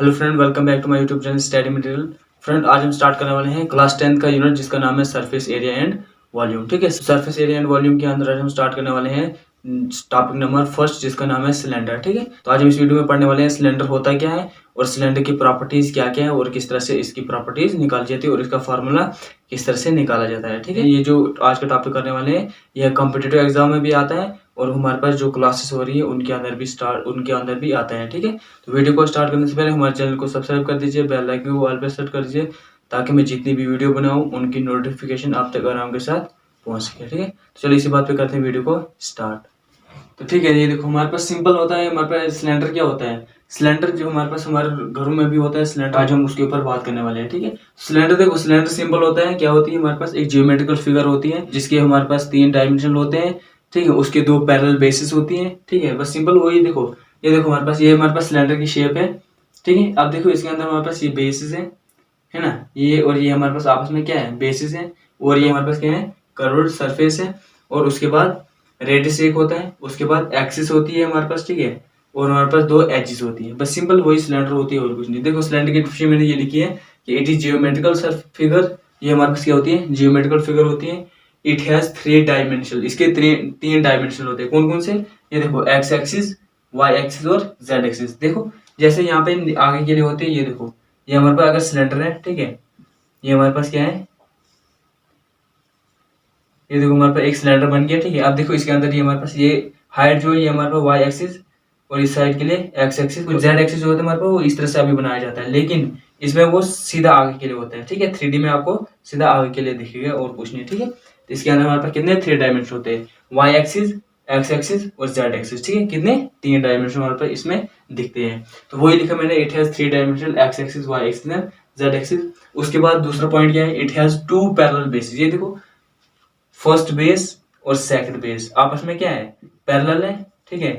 Hello friend, welcome back to my YouTube channel study material. Friend, आज हम start करने वाले हैं क्लास 10 का यूनिट जिसका नाम है सरफेस एरिया एंड वॉल्यूम। ठीक है, सरफेस एरिया एंड वॉल्यूम के अंदर आज हम स्टार्ट करने वाले हैं टॉपिक नंबर फर्स्ट जिसका नाम है सिलेंडर। ठीक है, तो आज हम इस वीडियो में पढ़ने वाले हैं सिलेंडर होता क्या है और सिलेंडर की प्रॉपर्टीज क्या क्या है और किस तरह से इसकी प्रॉपर्टीज निकाली जाती है और इसका फार्मूला किस तरह से निकाला जाता है। ठीक है, ये जो आज का टॉपिक करने वाले हैं यह कॉम्पिटिटिव एग्जाम में भी आता है और हमारे पास जो क्लासेस हो रही है उनके अंदर भी आता है। ठीक है, तो वीडियो को स्टार्ट करने से पहले हमारे चैनल को सब्सक्राइब कर दीजिए, बेल आइकन को ऑल पे सेट कर दीजिए ताकि मैं जितनी भी वीडियो बनाऊं उनकी नोटिफिकेशन आप तक आराम के साथ पहुंच सके। ठीक है, तो चलिए इसी बात पे करते हैं वीडियो को स्टार्ट। तो ठीक है, ये देखो हमारे पास सिंपल होता है। हमारे पास सिलेंडर क्या होता है, सिलेंडर जो हमारे पास हमारे घरों में भी होता है सिलेंडर, आज हम उसके ऊपर बात करने वाले हैं। ठीक है, सिलेंडर देखो, सिलेंडर सिंपल होता है। क्या होती है, हमारे पास एक जियोमेट्रिकल फिगर होती है जिसके हमारे पास 3 डायमेंशन होते हैं। ठीक है, उसके 2 पैरेलल बेसिस होती हैं। ठीक है, बस सिंपल वही देखो, ये देखो हमारे पास, ये हमारे पास सिलेंडर की शेप है। ठीक है, अब देखो इसके अंदर हमारे पास ये बेसिस है ना, ये और ये हमारे पास आपस में क्या है, बेसिस है, और ये हमारे पास क्या है, कर्व्ड सरफेस है, और उसके बाद रेडियस एक होता है, उसके बाद एक्सिस होती है हमारे पास। ठीक है, और हमारे पास 2 एजेस होती है। बस सिंपल वही सिलेंडर होती है और कुछ नहीं। देखो सिलेंडर की डिफिनेशन मैंने ये लिखी है कि इट इज जियोमेट्रिकल फिगर। ये हमारे पास क्या होती है, जियोमेट्रिकल फिगर होती है। इट हैज 3 डायमेंशन, इसके 3 डायमेंशन होते हैं। कौन कौन से, ये देखो एक्स एक्सिस, वाई एक्सिस और जेड एक्सिस। देखो जैसे यहाँ पे आगे के लिए होते हैं, ये देखो ये हमारे पास अगर सिलेंडर है, ठीक है, ये हमारे पास क्या है, ये देखो हमारे पास एक सिलेंडर बन गया। ठीक है, अब देखो इसके अंदर ये हमारे पास ये हाइट जो है ये हमारे पास वाई एक्सिस और इस साइड के लिए एक्स एक्सिस, जेड एक्सिस जो होता है हमारे पास वो इस तरह से अभी बनाया जाता है, लेकिन इसमें वो सीधा आगे के लिए होता है। ठीक है, 3D में आपको सीधा आगे के लिए दिखेगा और कुछ नहीं। ठीक है, तो इसके अंदर हमारे पास कितने 3 डायमेंशन होते हैं, वाई एक्सिस, एक्स एक्सिस और जेड एक्सिस। ठीक है, कितने 3 डायमेंशन हमारे पास इसमें दिखते हैं। तो वही लिखा मैंने, it has 3 dimension, X axis, Y axis, Z axis. उसके बाद दूसरा पॉइंट क्या है, इट हैज 2 पैरेलल बेसिस। ये देखो फर्स्ट बेस और सेकंड बेस आपस में क्या है, पैरेलल है। ठीक है,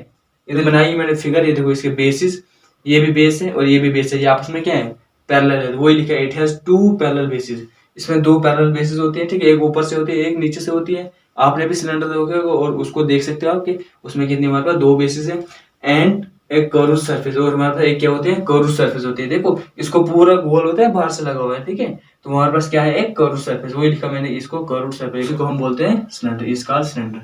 इधर बनाई मैंने फिगर, ये देखो इसके बेसिस, ये भी बेस है और ये भी बेस है, ये आपस में क्या है, पैरेलल है। वही लिखा है, इट हैज 2 पैरेलल बेसिस। इसमें 2 पैरेलल बेसिस होती है। ठीक है, एक ऊपर से होती है, एक नीचे से होती है। आपने भी सिलेंडर देखोगे और उसको देख सकते हो आप कि उसमें कितनी हमारे पास 2 बेसिस है एंड एक कर्व सरफेस, और हमारे पास एक क्या होती है, कर्व सरफेस होती है। देखो इसको पूरा गोल होता है, बाहर से लगा हुआ है। ठीक है, तो हमारे पास क्या है, एक कर्व सरफेस, वही लिखा मैंने, इसको कर्व सरफेस को हम बोलते हैं सिलेंडर, इसका सिलेंडर।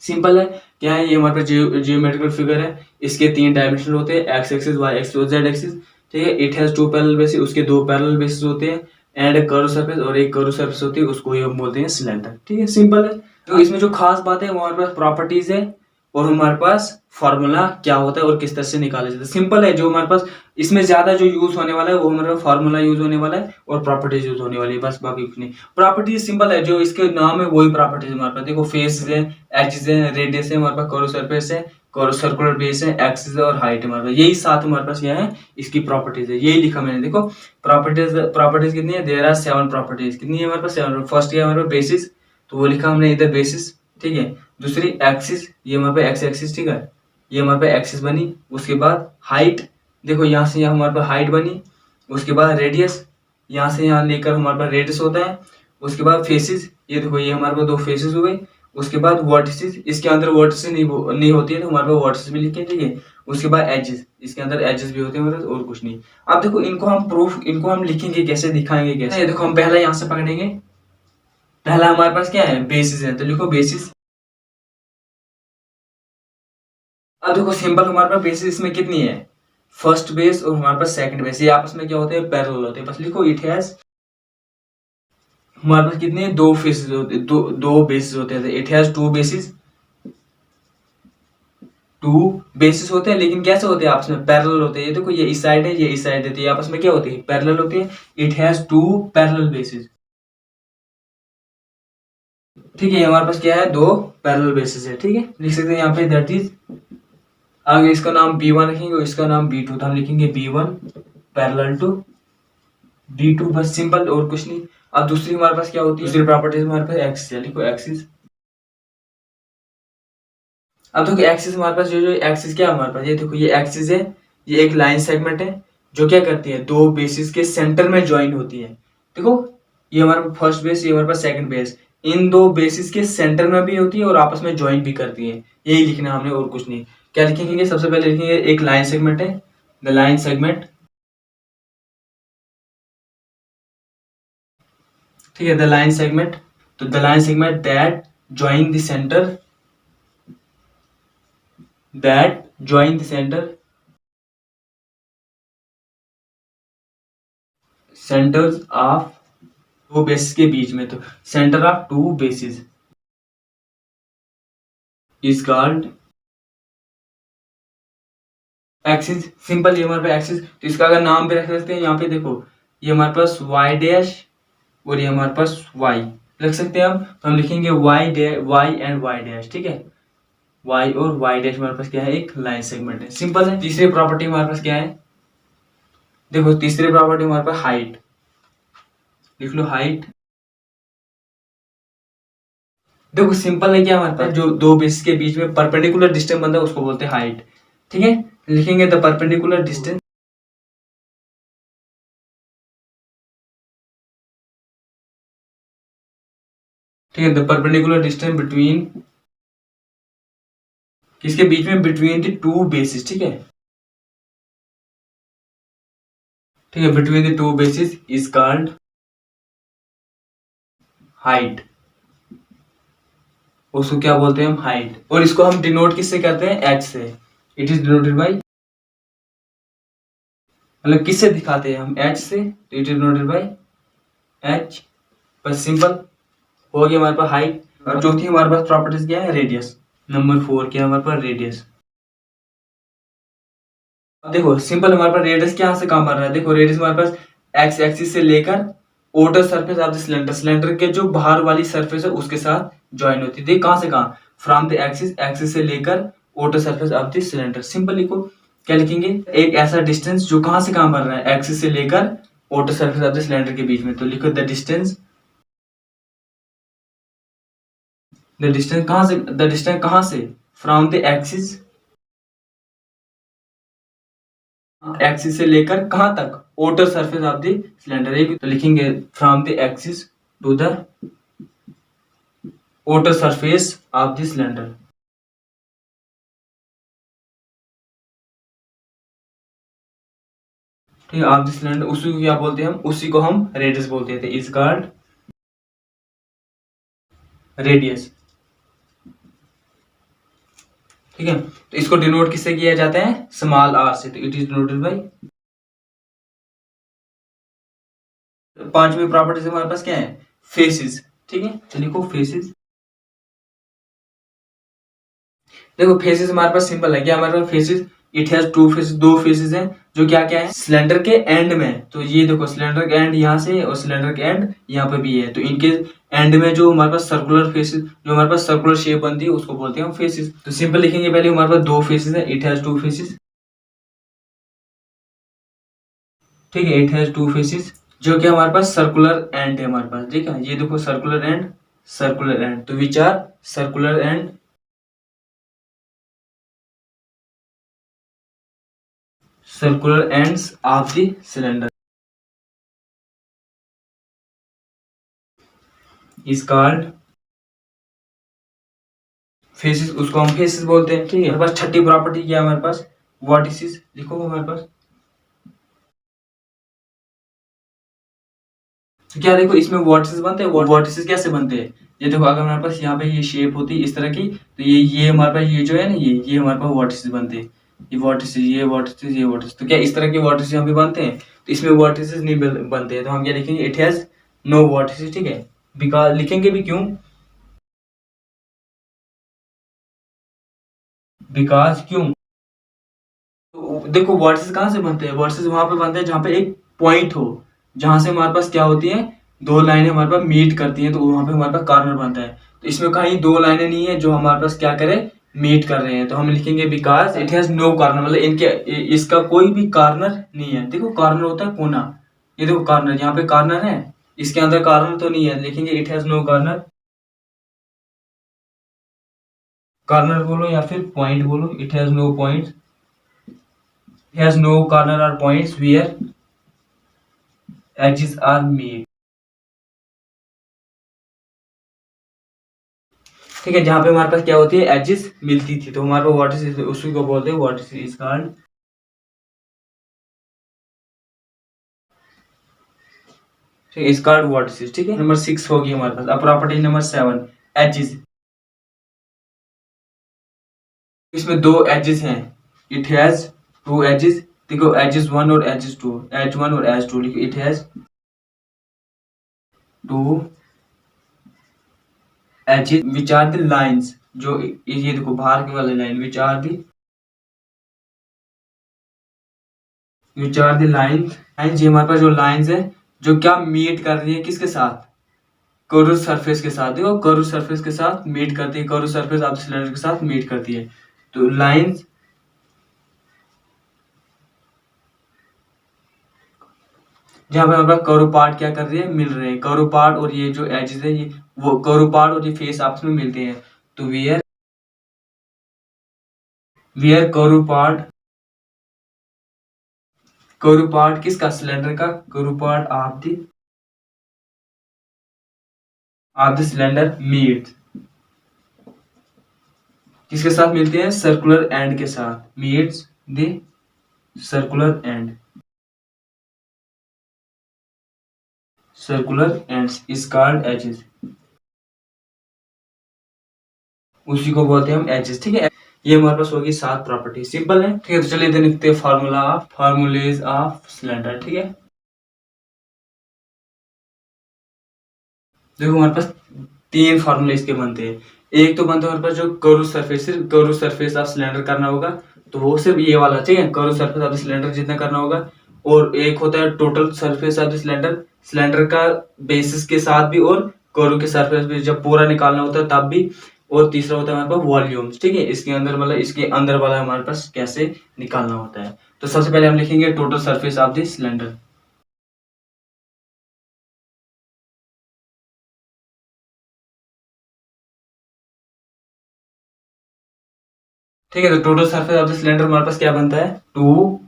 सिंपल है, क्या है, ये हमारे पास जियोमेट्रिकल फिगर है। इसके 3 डायमेंशन होते हैं, एक्स एक्सिस, वाई एक्सिस और जेड एक्सिस। ठीक है, इट हैज 2 पैरेलल बेसिस, उसके 2 पैरेलल बेसिस होते हैं एंड एक कर्व सरफेस, और एक कर्व सरफेस होती है, उसको ही हम बोलते हैं सिलेंडर। ठीक है, सिंपल है। तो इसमें जो खास बात है वो हमारे पास प्रॉपर्टीज है और हमारे पास फार्मूला क्या होता है और किस तरह से निकाला जाता है। सिंपल है, जो हमारे पास इसमें ज्यादा जो यूज होने वाला है वो हमारा फार्मूला यूज होने वाला है और प्रॉपर्टीज यूज होने वाली है, बस बाकी कुछ नहीं। प्रॉपर्टीज सिंपल है, जो इसके नाम है वही प्रॉपर्टीज हमारे पास। देखो फेस है, एजेस है, रेडियस है, हमारे पास कर्व सरफेस है, कर्व सर्कुलर बेस है, एक्सिस है और हाइट है हमारे पास। यही 7 हमारे पास क्या है, इसकी प्रॉपर्टीज है, यही लिखा मैंने। देखो प्रॉपर्टीज कितनी है, देयर आर 7 प्रॉपर्टीज। कितनी है हमारे पास, 7। फर्स्ट है हमारे पास बेसिस, तो वो लिखा हमने इधर बेसिस। ठीक है, दूसरी एक्सिस, ये हमारे पास एक्स एक्सिस। ठीक है, ये हमारे पास एक्सिस बनी। उसके बाद हाइट, देखो यहाँ से यहाँ हमारे पास हाइट बनी। उसके बाद रेडियस, यहाँ से यहाँ लेकर हमारे पास रेडियस होता है। उसके बाद फेसिस, ये देखो ये हमारे पास 2 फेसिस हुए। उसके बाद वर्टिसेस, इसके अंदर वर्टिसेस नहीं होती है तो हमारे पास वर्टिसेस भी लिखे। ठीक है, उसके बाद एजेस, इसके अंदर एजेस भी होते हैं हमारे पास और कुछ नहीं। अब देखो इनको हम लिखेंगे कैसे, दिखाएंगे कैसे। ये देखो हम पहला यहाँ से पकड़ेंगे, पहला हमारे पास क्या है, बेसिस है, तो लिखो बेसिस। अब देखो सिंपल हमारे पास बेसिस इसमें कितनी है, फर्स्ट बेस और हमारे पास सेकंड बेस, ये आपस में क्या होते हैं, पैरेलल होते हैं। बस लिखो इट हैज, हमारे पास कितने 2 फेसेस होते हैं, दो बेसिस होते हैं। इट हैज 2 बेसिस, 2 बेसिस होते हैं, लेकिन कैसे होते हैं, आपस में पैरेलल होते हैं। ये देखो ये इस साइड है, ये इस साइड है, तो ये आपस में क्या होती है, पैरेलल होती है। It has 2 parallel basis. ठीक है, हमारे पास क्या है, 2 पैरेलल बेसिस है। ठीक है, लिख सकते हैं यहाँ पे दैट इज, आगे इसका नाम B1 रखेंगे और इसका नाम B2, तो हम लिखेंगे B1 पैरेलल टू B2, बस सिंपल और कुछ नहीं। अब दूसरी हमारे पास क्या होती है, दूसरी प्रॉपर्टीज हमारे पास एक्सिस है, लिखो एक्सिस। अब देखो एक्सिस हमारे पास, जो एक्सिस क्या है हमारे पास, ये देखो ये एक्सिस है, ये एक लाइन सेगमेंट है जो क्या करती है, 2 बेसिस के सेंटर में ज्वाइन होती है। देखो ये हमारे पास फर्स्ट बेस, ये हमारे पास सेकंड बेस, इन 2 बेसिस के सेंटर में भी होती है और आपस में ज्वाइन भी करती है। यही लिखना हमने और कुछ नहीं। क्या लिखेंगे, सबसे पहले लिखेंगे एक लाइन सेगमेंट है, द लाइन सेगमेंट ठीक है, द लाइन सेगमेंट, तो the line segment that join the centre, that join the centre, centres of two bases के बीच में, तो centre of two bases is called axis. Simple, ये हमारे पास एक्सिस, तो इसका अगर नाम भी रख सकते हैं यहाँ पे, देखो ये हमारे पास वाई डैश और ये हमारे पास वाई रख सकते हैं हम, तो हम लिखेंगे वाई एंड वाई डैश, ठीक है, वाई और वाई डैश हमारे पास क्या है, एक लाइन सेगमेंट है, सिंपल है। तीसरी प्रॉपर्टी हमारे पास क्या है, देखो तीसरी प्रॉपर्टी हमारे पास हाइट, लिख लो हाइट। देखो सिंपल है, क्या हमारे पास जो दो बेस के बीच में परपेंडिकुलर डिस्टेंस बनता है उसको बोलते हैं हाइट, ठीक है, लिखेंगे द परपेंडिकुलर डिस्टेंस, ठीक है, द परपेंडिकुलर डिस्टेंस बिटवीन, किसके बीच में, बिटवीन द टू बेसिस, ठीक है, ठीक है, between the two bases is called height, उसको क्या बोलते हैं हम, हाइट। और इसको हम डिनोट किससे करते हैं, एच से, इट इज डिनोटेड बाई, मतलब किससे दिखाते हैं हम, एच से, तो it is denoted by H, बस सिंपल हो गया हमारे पास हाइट। और चौथी हमारे पास प्रॉपर्टीज क्या है, रेडियस, नंबर 4 क्या है हमारे पास, रेडियस। अब देखो सिंपल, हमारे पास रेडियस क्या से काम कर रहा है, देखो रेडियस हमारे पास एक्स एक्सिस से लेकर outer surface of the cylinder, cylinder के जो बाहर वाली सरफेस है उसके साथ ज्वाइन होती है, देख कहां से कहां, फ्रॉम द एक्सिस, एक्सिस से लेकर outer surface of the cylinder. Simple लिखो, क्या लिखेंगे, एक ऐसा डिस्टेंस जो कहां से कहां बन रहा है, एक्सिस से लेकर outer surface of the cylinder के बीच में, तो लिखो द डिस्टेंस, द डिस्टेंस कहां से, द डिस्टेंस कहां से, फ्रॉम द एक्सिस, एक्सिस से लेकर कहां तक, outer surface of the cylinder, एक तो लिखेंगे from the axis to the outer surface of the cylinder, ठीक है, ऑफ द सिलेंडर, उसी को क्या बोलते हैं हम, उसी को हम रेडियस बोलते थे, इज कॉल्ड रेडियस, ठीक है। तो इसको डिनोट किससे किया जाता है, स्मॉल आर से, तो इट इज डिनोटेड बाई, पांचवी प्रॉपर्टी हमारे पास क्या है, फेसिस, ठीक है, तो लिखो फेसिस। देखो फेसिस हमारे पास सिंपल है, क्या हमारे पास faces, it has two faces, दो फेसिस हैं, जो क्या क्या है, सिलेंडर के एंड में, तो ये देखो सिलेंडर के एंड यहाँ से और सिलेंडर के एंड यहाँ पे भी है, तो इनके एंड में जो हमारे पास सर्कुलर फेसिस, जो हमारे पास सर्कुलर शेप बनती है उसको बोलते हैं फेसिस। तो सिंपल लिखेंगे, पहले हमारे पास दो फेसिस है, इट हैज टू फेसिस, ठीक है, इट हैज टू फेसिस, जो कि हमारे पास सर्कुलर एंड है हमारे पास, ठीक है, ये देखो सर्कुलर एंड, सर्कुलर एंड, तो which are circular end, circular ends of the cylinder is called faces, उसको हम फेसिस बोलते हैं, ठीक है। हमारे पास छठी प्रॉपर्टी क्या है हमारे पास, वर्टिसिस, लिखो हमारे पास, तो क्या देखो इसमें वर्टिसिस बनते हैं, वर्टिसिस कैसे बनते हैं, ये देखो अगर हमारे पास यहाँ पे ये शेप होती है इस तरह की, तो ये हमारे पास ये जो है ना, ये हमारे पास वर्टिसिस बनते हैं, ये वर्टिसिस, ये वर्टिसिस, ये वर्टिसिस, तो क्या इस तरह के वर्टिसिस यहाँ पे बनते हैं, तो इसमें वर्टिसिस नहीं बनते हैं, तो हम क्या लिखेंगे, इट हैज नो वर्टिसिस, ठीक है, बिकॉज लिखेंगे भी क्यों, बिकॉज क्यों, तो देखो वर्सेस कहाँ से बनते हैं, वर्सेस वहां पे बनते हैं जहाँ पे एक पॉइंट हो, जहां से हमारे पास क्या होती है, दो लाइनें हमारे पास मीट करती हैं, तो वहां पे हमारे पास कॉर्नर बनता है, तो इसमें कहीं दो लाइनें नहीं है जो हमारे पास क्या करे, मीट कर रहे हैं, तो हम लिखेंगे because it has no corner, मतलब इनके इसका कोई भी कॉर्नर नहीं है, देखो कॉर्नर होता है कोना, ये देखो कॉर्नर, यहाँ पे कॉर्नर है, इसके अंदर कॉर्नर तो नहीं है, लिखेंगे it has no corner, corner बोलो या फिर पॉइंट बोलो, it has no point, has no corner or points where edges are made, ठीक है, जहां पे हमारे पास क्या होती है, एजेस मिलती थी, तो हमारे पास व्हाट इज, उसी को बोलते हैं व्हाट इज कॉल्ड, ठीक है, स्कर्ट वर्टिसेस। ठीक है, नंबर 6 होगी हमारे पास। अब प्रॉपर्टी नंबर 7, एजेस। इसमें 2 एजेस हैं, इट हैज 2 एजेस। देखो एजेस 1 और एजेस 2, एज 1 और एज 2 लिखो, it has 2 edges which are the lines, जो ये देखो बाहर की वाली line, which are the lines, ये हमारे पास जो लाइंस है जो क्या मीट कर रही है किसके साथ, कर्व सरफेस के साथ। देखो कर्व सरफेस के साथ मीट करती है, curve surface of the cylinder के साथ मीट करती है। तो लाइंस जहाँ पे हमारा कर्व पार्ट क्या कर रही है, मिल रहे हैं, कर्व पार्ट और ये जो एजेस है, ये वो कर्व पार्ट और ये फेस आपस में मिलते हैं। तो वेयर कर्व पार्ट किसका, सिलेंडर का, curve part of the cylinder meet, किसके साथ मिलते हैं, सर्कुलर एंड के साथ, meets the circular end, circular ends is called edges, उसी को बोलते हैं हम एजेस। ठीक है, ये हमारे पास होगी 7 प्रॉपर्टी, सिंपल है। ठीक है, तो चलिए इधर लिखते हैं फार्मूलेज ऑफ सिलेंडर। ठीक है, देखो हमारे पास 3 फार्मूले इसके बनते हैं। एक तो बनता है हमारे पास जो कर्व सरफेस, सिर्फ कर्व सरफेस ऑफ सिलेंडर करना होगा, तो वो सिर्फ ये वाला, ठीक है, curve surface of the cylinder जितना करना होगा। और एक होता है total surface of the cylinder, cylinder का बेसिस के साथ भी और कर्व के सरफेस भी जब पूरा निकालना होता है तब भी। और तीसरा होता है हमारे पास वॉल्यूम्स। ठीक है, इसके अंदर मतलब इसके अंदर वाला हमारे पास कैसे निकालना होता है। तो सबसे पहले हम लिखेंगे total surface of the cylinder. ठीक है, तो total surface of the cylinder हमारे पास क्या बनता है, 2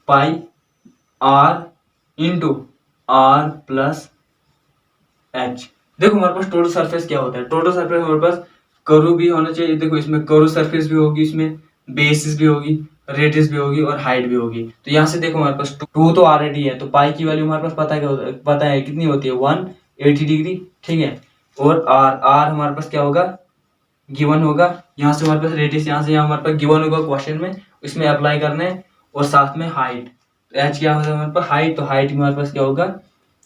pi R into R plus H. देखो हमारे पास टोटल सरफेस क्या होता है, टोटल सरफेस हमारे पास कर्व भी होना चाहिए। देखो इसमें कर्व सरफेस भी होगी, इसमें बेसिस भी होगी, रेडियस भी होगी और हाइट भी होगी। तो यहाँ से देखो हमारे पास 2 तो ऑलरेडी है, तो पाई की वैल्यू हमारे पास पता है कितनी होती है, 180 डिग्री। ठीक है, और आर आर हमारे पास क्या होगा, गिवन होगा। यहाँ से हमारे पास रेडियस, यहाँ से यहाँ हमारे पास गिवन होगा क्वेश्चन में, इसमें अप्लाई करना है। और साथ में हाइट, एच क्या होगा हमारे पास, हाइट, तो हाइट हमारे पास क्या होगा,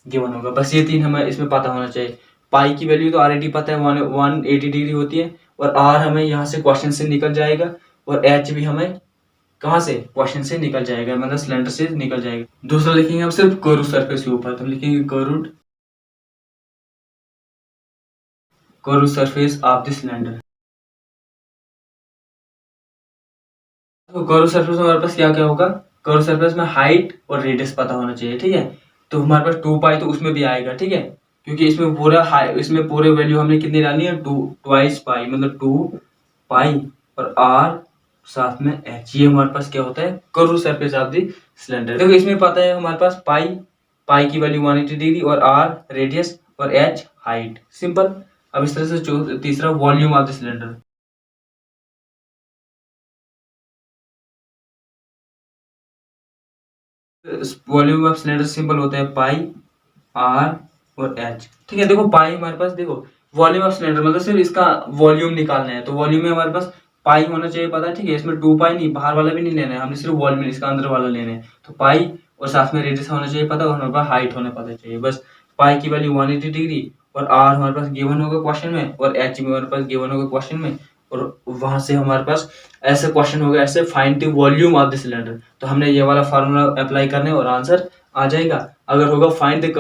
गिवन होगा। बस ये 3 हमें इसमें पता होना चाहिए। पाई की वैल्यू तो ऑलरेडी पता है, 180 डिग्री होती है। और आर हमें यहाँ से क्वेश्चन से निकल जाएगा। और एच भी हमें कहाँ से, क्वेश्चन से निकल जाएगा, मतलब सिलेंडर से निकल जाएगा। दूसरा लिखेंगे हम सिर्फ कर्व सरफेस के ऊपर, तो लिखेंगे curve surface of the cylinder. तो कर्व सरफेस में हमारे पास क्या क्या होगा, कर्व सरफेस में हाइट और रेडियस पता होना चाहिए। ठीक है, तो हमारे पास 2 पाई तो उसमें भी आएगा। ठीक है, क्योंकि इसमें इसमें पूरे वैल्यू हमने कितनी डालनी है, 2 ट्वाइस पाई, मतलब 2 पाई और आर साथ में एच। ये हमारे पास क्या होता है, curve surface of the cylinder. देखो इसमें पता है हमारे पास पाई की वैल्यू 180 डिग्री और आर रेडियस और एच हाइट, सिंपल। अब इस तरह से तीसरा volume of the cylinder. Volume of cylinder simple होता है पाई आर और एच। ठीक है, देखो पाई हमारे पास, देखो वॉल्यूम ऑफ सिलेंडर मतलब सिर्फ इसका वॉल्यूम निकालना है, तो वॉल्यूम में हमारे पास पाई होना चाहिए पता है। ठीक है, इसमें 2 पाई नहीं, बाहर वाला भी नहीं लेना है, हमने सिर्फ वॉल्यूम इसका अंदर वाला लेना है। तो पाई और साथ में रेडियस होना चाहिए पता, और हमारे पास हाइट होना पता चाहिए। बस पाई की वैल्यू 180 डिग्री और आर हमारे पास गिवन होगा क्वेश्चन में, और एच भी हमारे पास गिवन होगा क्वेश्चन में। और वहां से हमारे पास ऐसे क्वेश्चन होगा, ऐसे find the volume of the cylinder, तो हमने ये वाला फार्मूला अप्लाई करने और आंसर आ जाएगा। अगर होगा find the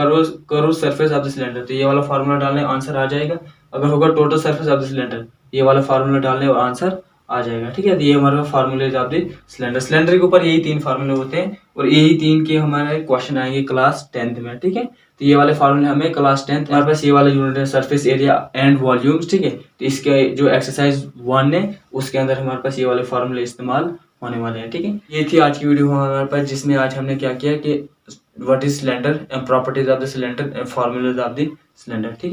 curve surface of the cylinder, तो ये वाला फार्मूला डालने आंसर आ जाएगा। अगर होगा total surface of the cylinder, ये वाला फार्मूला डालने और आंसर आ जाएगा। ठीक है, तो ये हमारे फार्मूले ऑफ द सिलेंडर। सिलेंडर के ऊपर यही 3 फार्मूले होते हैं और यही 3 के हमारे क्वेश्चन आएंगे क्लास 10th में। ठीक है, तो ये वाले फार्मूले हमें क्लास 10th हमारे पास ये वाला यूनिट है, सरफेस एरिया एंड वॉल्यूम्स। ठीक है, तो इसके जो एक्सरसाइज 1 है उसके अंदर हमारे पास ये वाले फार्मूले इस्तेमाल होने वाले हैं। ठीक है, ये थी आज की वीडियो हमारे पास, जिसमें आज हमने क्या किया कि what is cylinder and properties of the cylinder and formulas of the cylinder. ठीक है।